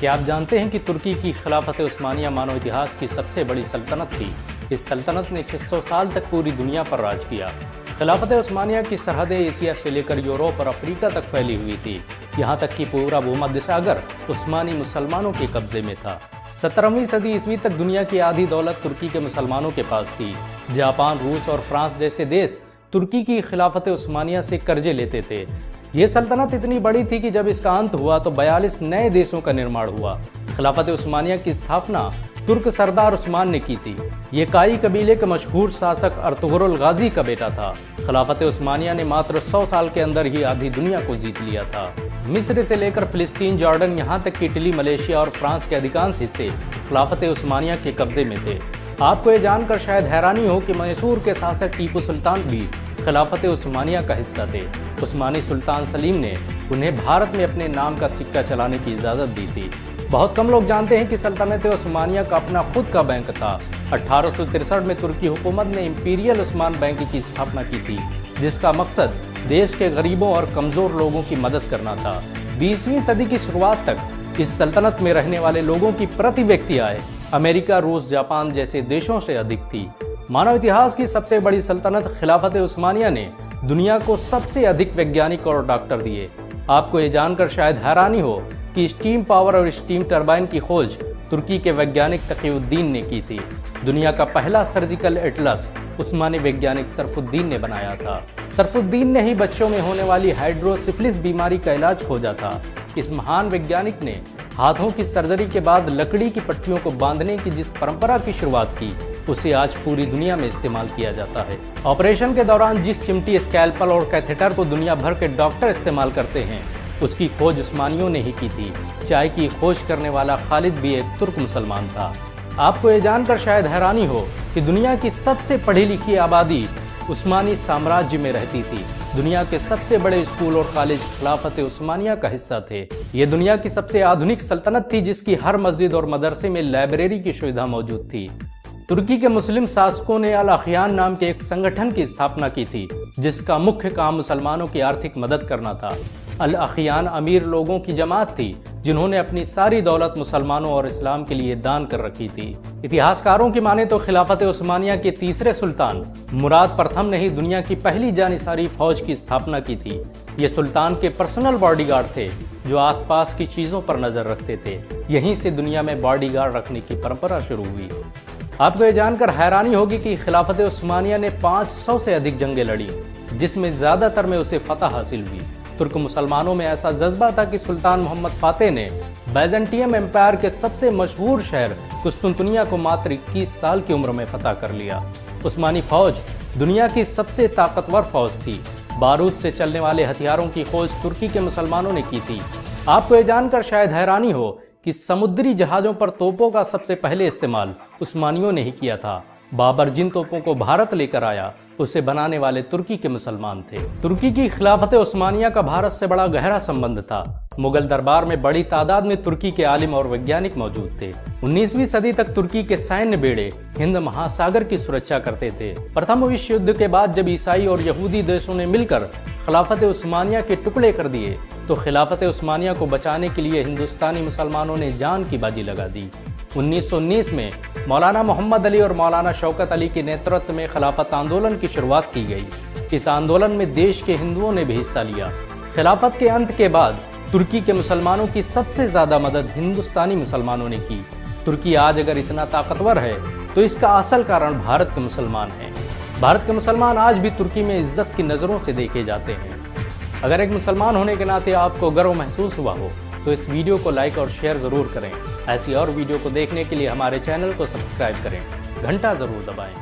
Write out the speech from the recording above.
क्या आप जानते हैं कि तुर्की की खिलाफत उस्मानिया मानव इतिहास की सबसे बड़ी सल्तनत थी। इस सल्तनत ने 600 साल तक पूरी दुनिया पर राज किया। खिलाफत उस्मानिया की सरहदें एशिया से लेकर यूरोप और अफ्रीका तक फैली हुई थी। यहाँ तक कि पूरा भूमध्य सागर उस्मानी मुसलमानों के कब्जे में था। 17वीं सदी ईस्वी तक दुनिया की आधी दौलत तुर्की के मुसलमानों के पास थी। जापान, रूस और फ्रांस जैसे देश तुर्की की खिलाफत उस्मानिया से कर्जे लेते थे। ये सल्तनत इतनी बड़ी थी कि जब इसका अंत हुआ तो 42 नए देशों का निर्माण हुआ। खिलाफत उस्मानिया की स्थापना तुर्क सरदार उस्मान ने की थी। ये काई कबीले के मशहूर शासक अर्तुगरुल गाजी का बेटा था। खिलाफत उस्मानिया ने मात्र 100 साल के अंदर ही आधी दुनिया को जीत लिया था। मिस्र से लेकर फिलिस्तीन, जॉर्डन, यहाँ तक कि इटली, मलेशिया और फ्रांस के अधिकांश हिस्से खिलाफत उस्मानिया के कब्जे में थे। आपको ये जानकर शायद हैरानी हो कि मैसूर के शासक टीपू सुल्तान भी खिलाफत उस्मानिया का हिस्सा थे। उस्मानी सुल्तान सलीम ने उन्हें भारत में अपने नाम का सिक्का चलाने की इजाज़त दी थी। बहुत कम लोग जानते हैं कि सल्तनत उस्मानिया का अपना खुद का बैंक था। 1863 में तुर्की हुकूमत ने इंपीरियल उस्मान बैंक की स्थापना की थी, जिसका मकसद देश के गरीबों और कमज़ोर लोगों की मदद करना था। 20वीं सदी की शुरुआत तक इस सल्तनत में रहने वाले लोगों की प्रति व्यक्ति आय अमेरिका, रूस, जापान जैसे देशों से अधिक थी। मानव इतिहास की सबसे बड़ी सल्तनत खिलाफत उस्मानिया ने दुनिया को सबसे अधिक वैज्ञानिक और डॉक्टर दिए। आपको ये जानकर शायद हैरानी हो कि स्टीम पावर और स्टीम टरबाइन की खोज तुर्की के वैज्ञानिक तकीउद्दीन ने की थी। दुनिया का पहला सर्जिकल एटलस उस्मानी वैज्ञानिक सरफुद्दीन ने बनाया था। सरफुद्दीन ने ही बच्चों में होने वाली हाइड्रोसिफिलिस बीमारी का इलाज खोजा था। इस महान वैज्ञानिक ने हाथों की सर्जरी के बाद लकड़ी की पट्टियों को बांधने की जिस परंपरा की शुरुआत की, उसे आज पूरी दुनिया में इस्तेमाल किया जाता है। ऑपरेशन के दौरान जिस चिमटी, स्कैल्पल और कैथेटर को दुनिया भर के डॉक्टर इस्तेमाल करते हैं, उसकी खोज उस्मानियों ने ही की थी। चाय की खोज करने वाला खालिद भी एक तुर्क मुसलमान था। आपको ये जानकर शायद हैरानी हो कि दुनिया की सबसे पढ़ी लिखी आबादी उस्मानी साम्राज्य में रहती थी। दुनिया के सबसे बड़े स्कूल और कॉलेज खिलाफत उस्मानिया का हिस्सा थे। ये दुनिया की सबसे आधुनिक सल्तनत थी, जिसकी हर मस्जिद और मदरसे में लाइब्रेरी की सुविधा मौजूद थी। तुर्की के मुस्लिम शासकों ने अल अखियान नाम के एक संगठन की स्थापना की थी, जिसका मुख्य काम मुसलमानों की आर्थिक मदद करना था। अल अखियान अमीर लोगों की जमात थी, जिन्होंने अपनी सारी दौलत मुसलमानों और इस्लाम के लिए दान कर रखी थी। इतिहासकारों की माने तो खिलाफत उस्मानिया के तीसरे सुल्तान मुराद प्रथम ने ही दुनिया की पहली जानिसारी फौज की स्थापना की थी। ये सुल्तान के पर्सनल बॉडीगार्ड थे, जो आसपास की चीजों पर नजर रखते थे। यहीं से दुनिया में बॉडीगार्ड रखने की परंपरा शुरू हुई। आपको ये जानकर हैरानी होगी कि खिलाफत उस्मानिया ने 500 से अधिक जंगें लड़ी, जिसमें ज्यादातर में उसे फतह हासिल हुई। तुर्क मुसलमानों में ऐसा जज्बा था कि सुल्तान मोहम्मद फातेह ने बैजेंटियम एम्पायर के सबसे मशहूर शहर कुस्तुनतुनिया को मात्र 21 साल की उम्र में फतह कर लिया। उस्मानी फौज दुनिया की सबसे ताकतवर फौज थी। बारूद से चलने वाले हथियारों की खोज तुर्की के मुसलमानों ने की थी। आपको ये जानकर शायद हैरानी हो कि समुद्री जहाजों पर तोपों का सबसे पहले इस्तेमाल उस्मानियों ने ही किया था। बाबर जिन तोपों को भारत लेकर आया, उसे बनाने वाले तुर्की के मुसलमान थे। तुर्की की खिलाफत उस्मानिया का भारत से बड़ा गहरा संबंध था। मुगल दरबार में बड़ी तादाद में तुर्की के आलिम और वैज्ञानिक मौजूद थे। 19वीं सदी तक तुर्की के सैन्य बेड़े हिंद महासागर की सुरक्षा करते थे। प्रथम विश्व युद्ध के बाद जब ईसाई और यहूदी देशों ने मिलकर खिलाफत उस्मानिया के टुकड़े कर दिए, तो खिलाफत उस्मानिया को बचाने के लिए हिंदुस्तानी मुसलमानों ने जान की बाजी लगा दी। 1919 में मौलाना मोहम्मद अली और मौलाना शौकत अली के नेतृत्व में खिलाफत आंदोलन की शुरुआत की गई। इस आंदोलन में देश के हिंदुओं ने भी हिस्सा लिया। खिलाफत के अंत के बाद तुर्की के मुसलमानों की सबसे ज्यादा मदद हिंदुस्तानी मुसलमानों ने की। तुर्की आज अगर इतना ताकतवर है, तो इसका असल कारण भारत के मुसलमान हैं। भारत के मुसलमान आज भी तुर्की में इज्जत की नज़रों से देखे जाते हैं। अगर एक मुसलमान होने के नाते आपको गर्व महसूस हुआ हो, तो इस वीडियो को लाइक और शेयर ज़रूर करें। ऐसी और वीडियो को देखने के लिए हमारे चैनल को सब्सक्राइब करें, घंटा ज़रूर दबाएं।